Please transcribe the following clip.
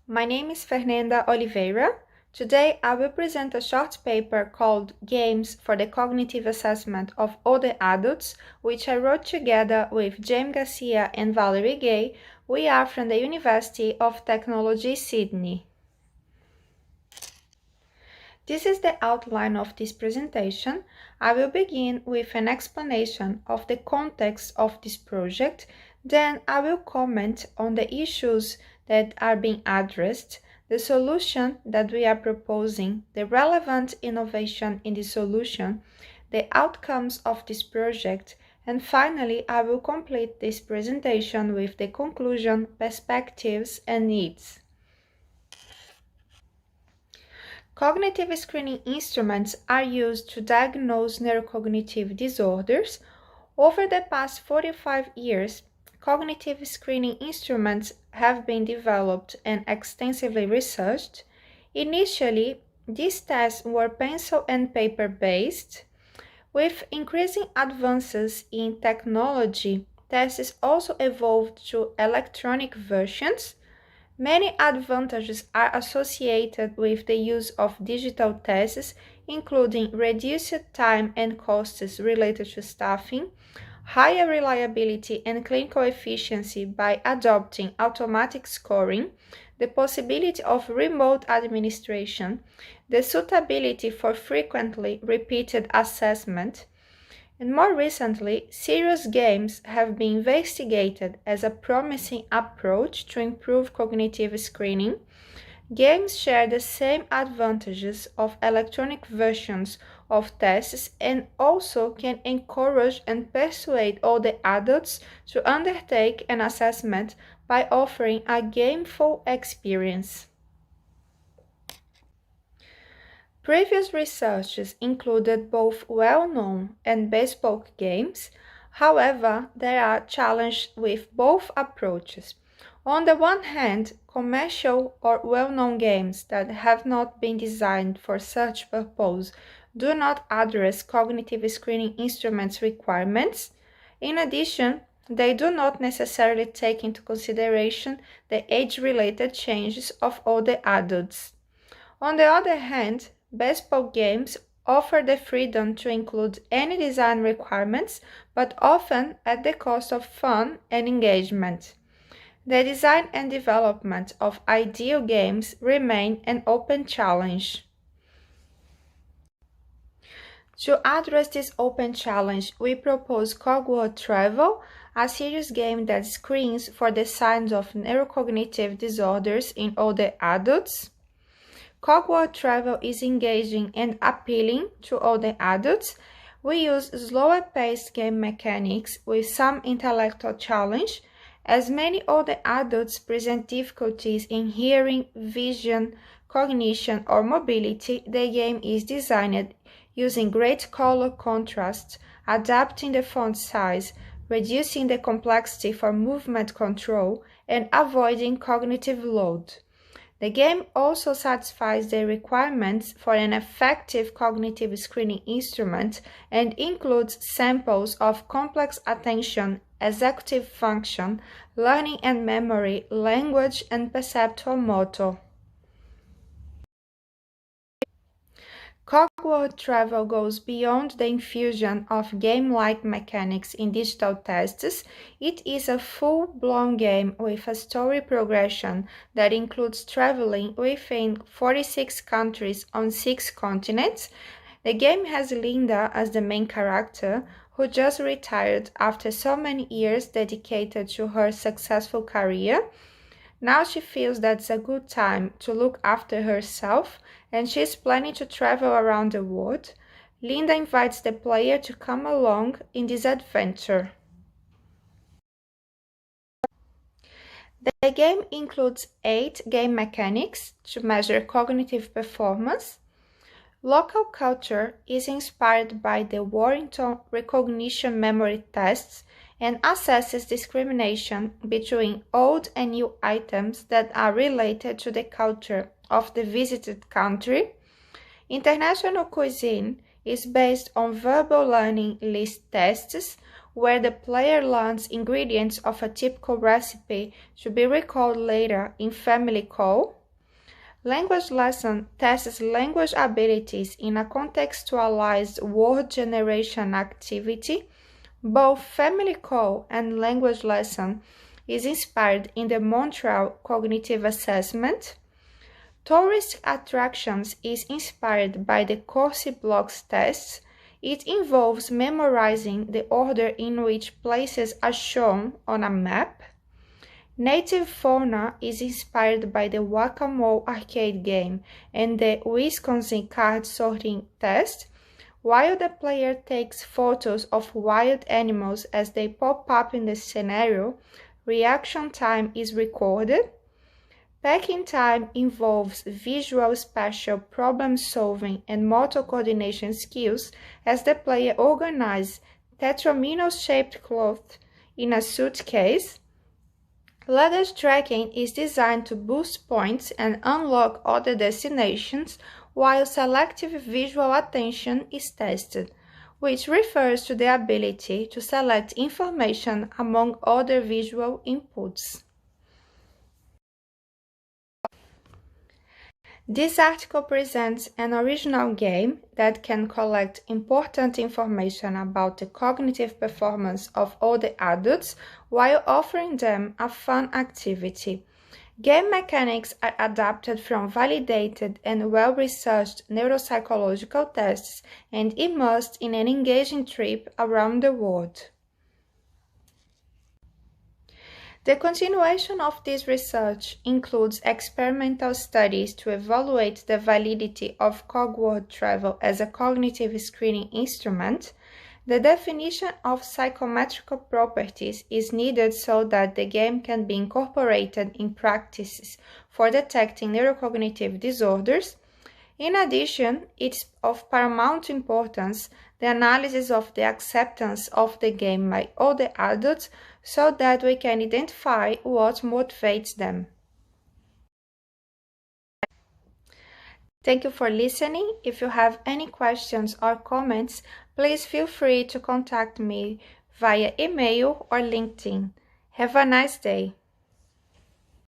My name is Fernanda Oliveira. Today I will present a short paper called Games for the Cognitive Assessment of Older Adults, which I wrote together with James Garcia and Valerie Gay. We are from the University of Technology, Sydney. This is the outline of this presentation. I will begin with an explanation of the context of this project, then I will comment on the issues that are being addressed, the solution that we are proposing, the relevant innovation in the solution, the outcomes of this project, and finally I will complete this presentation with the conclusion, perspectives, and needs. Cognitive screening instruments are used to diagnose neurocognitive disorders. Over the past 45 years, cognitive screening instruments have been developed and extensively researched. Initially, these tests were pencil and paper based. With increasing advances in technology, tests also evolved to electronic versions. Many advantages are associated with the use of digital tests, including reduced time and costs related to staffing, higher reliability and clinical efficiency by adopting automatic scoring, the possibility of remote administration, the suitability for frequently repeated assessment, and more recently, serious games have been investigated as a promising approach to improve cognitive screening. Games share the same advantages of electronic versions of tests and also can encourage and persuade older adults to undertake an assessment by offering a gameful experience. Previous researches included both well-known and bespoke games. However, there are challenges with both approaches. On the one hand, commercial or well-known games that have not been designed for such purpose do not address cognitive screening instruments requirements. In addition, they do not necessarily take into consideration the age-related changes of older adults. On the other hand, bespoke games offer the freedom to include any design requirements, but often at the cost of fun and engagement. The design and development of ideal games remain an open challenge. To address this open challenge, we propose Cogworld Travel, a serious game that screens for the signs of neurocognitive disorders in older adults. Cogworld Travel is engaging and appealing to older adults. We use slower-paced game mechanics with some intellectual challenge, as many older adults present difficulties in hearing, vision, cognition, or mobility. The game is designed using great color contrast, adapting the font size, reducing the complexity for movement control, and avoiding cognitive load. The game also satisfies the requirements for an effective cognitive screening instrument and includes samples of complex attention, executive function, learning and memory, language, and perceptual motor. Cogworld Travel goes beyond the infusion of game-like mechanics in digital tests. It is a full-blown game with a story progression that includes traveling within 46 countries on 6 continents. The game has Linda as the main character, who just retired after so many years dedicated to her successful career. Now she feels that's a good time to look after herself, and she is planning to travel around the world. Linda invites the player to come along in this adventure. The game includes 8 game mechanics to measure cognitive performance. Local culture is inspired by the Warrington recognition memory tests and assesses discrimination between old and new items that are related to the culture of the visited country. International cuisine is based on verbal learning list tests where the player learns ingredients of a typical recipe to be recalled later in family call. Language lesson tests language abilities in a contextualized word generation activity. Both family call and language lesson is inspired in the Montreal Cognitive Assessment. Tourist attractions is inspired by the Corsi blocks tests. It involves memorizing the order in which places are shown on a map. Native fauna is inspired by the Whack-A-Mole arcade game and the Wisconsin card sorting test. While the player takes photos of wild animals as they pop up in the scenario, reaction time is recorded. Packing time involves visual spatial problem solving and motor coordination skills as the player organizes tetromino-shaped cloth in a suitcase. Luggage tracking is designed to boost points and unlock other destinations, while selective visual attention is tested, which refers to the ability to select information among other visual inputs. This article presents an original game that can collect important information about the cognitive performance of all the adults while offering them a fun activity. Game mechanics are adapted from validated and well-researched neuropsychological tests and immersed in an engaging trip around the world. The continuation of this research includes experimental studies to evaluate the validity of cogword travel as a cognitive screening instrument. The definition of psychometrical properties is needed so that the game can be incorporated in practices for detecting neurocognitive disorders. In addition, it's of paramount importance the analysis of the acceptance of the game by all the adults so that we can identify what motivates them. Thank you for listening. If you have any questions or comments, please feel free to contact me via email or LinkedIn. Have a nice day.